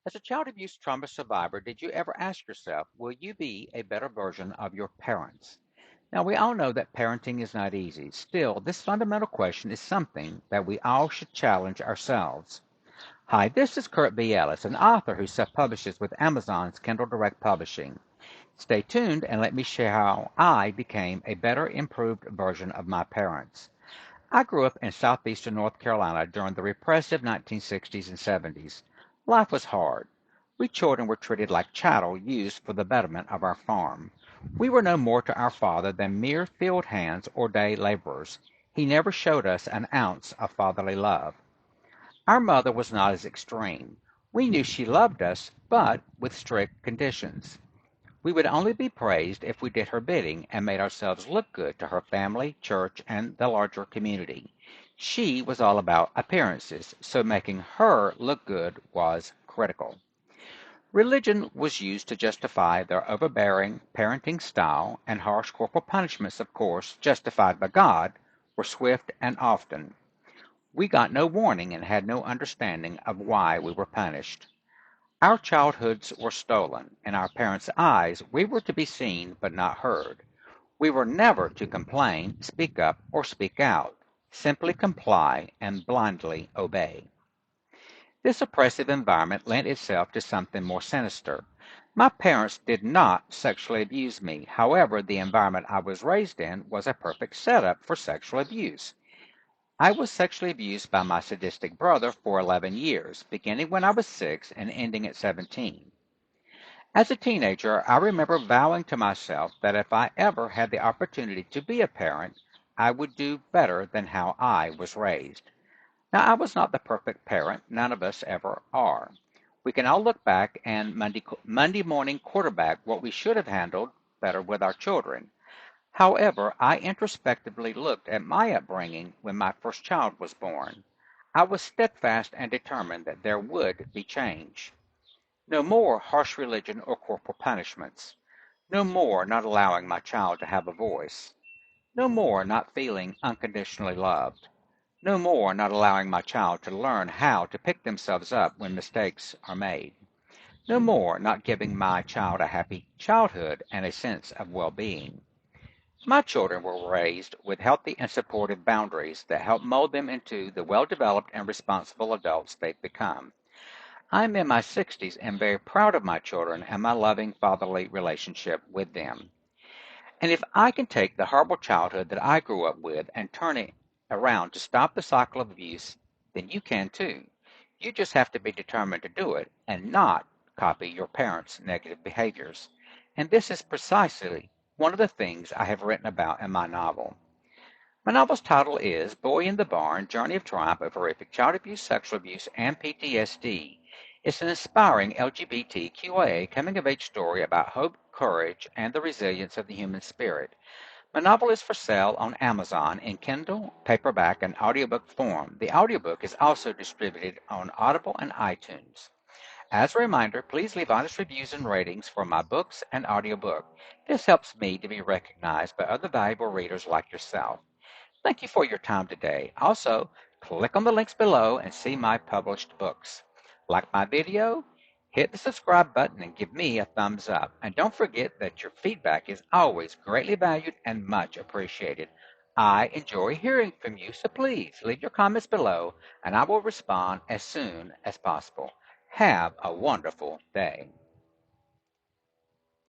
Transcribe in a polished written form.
As a child abuse trauma survivor, did you ever ask yourself, will you be a better version of your parents? Now, we all know that parenting is not easy. Still, this fundamental question is something that we all should challenge ourselves. Hi, this is Kurt B. Ellis, an author who self-publishes with Amazon's Kindle Direct Publishing. Stay tuned and let me share how I became a better, improved version of my parents. I grew up in southeastern North Carolina during the repressive 1960s and 70s. Life was hard. We children were treated like chattel used for the betterment of our farm. We were no more to our father than mere field hands or day laborers. He never showed us an ounce of fatherly love. Our mother was not as extreme. We knew she loved us, but with strict conditions. We would only be praised if we did her bidding and made ourselves look good to her family, church, and the larger community. She was all about appearances, so making her look good was critical. Religion was used to justify their overbearing parenting style, and harsh corporal punishments, of course, justified by God, were swift and often. We got no warning and had no understanding of why we were punished. Our childhoods were stolen. In our parents' eyes, we were to be seen but not heard. We were never to complain, speak up, or speak out. Simply comply and blindly obey. This oppressive environment lent itself to something more sinister. My parents did not sexually abuse me. However, the environment I was raised in was a perfect setup for sexual abuse. I was sexually abused by my sadistic brother for 11 years, beginning when I was 6 and ending at 17. As a teenager, I remember vowing to myself that if I ever had the opportunity to be a parent, I would do better than how I was raised. Now, I was not the perfect parent. None of us ever are. We can all look back and Monday morning quarterback what we should have handled better with our children. However, I introspectively looked at my upbringing when my first child was born. I was steadfast and determined that there would be change. No more harsh religion or corporal punishments. No more not allowing my child to have a voice. No more not feeling unconditionally loved. No more not allowing my child to learn how to pick themselves up when mistakes are made. No more not giving my child a happy childhood and a sense of well-being. My children were raised with healthy and supportive boundaries that help mold them into the well-developed and responsible adults they've become. I'm in my 60s and very proud of my children and my loving fatherly relationship with them. And if I can take the horrible childhood that I grew up with and turn it around to stop the cycle of abuse, then you can too. You just have to be determined to do it and not copy your parents' negative behaviors. And this is precisely one of the things I have written about in my novel. My novel's title is Boy in the Barn, Journey of Triumph of Horrific Child Abuse, Sexual Abuse, and PTSD. It's an inspiring LGBTQIA coming-of-age story about hope, courage, and the resilience of the human spirit. My novel is for sale on Amazon in Kindle, paperback, and audiobook form. The audiobook is also distributed on Audible and iTunes. As a reminder, please leave honest reviews and ratings for my books and audiobook. This helps me to be recognized by other valuable readers like yourself. Thank you for your time today. Also, click on the links below and see my published books. Like my video? Hit the subscribe button and give me a thumbs up. And don't forget that your feedback is always greatly valued and much appreciated. I enjoy hearing from you, so please leave your comments below and I will respond as soon as possible. Have a wonderful day.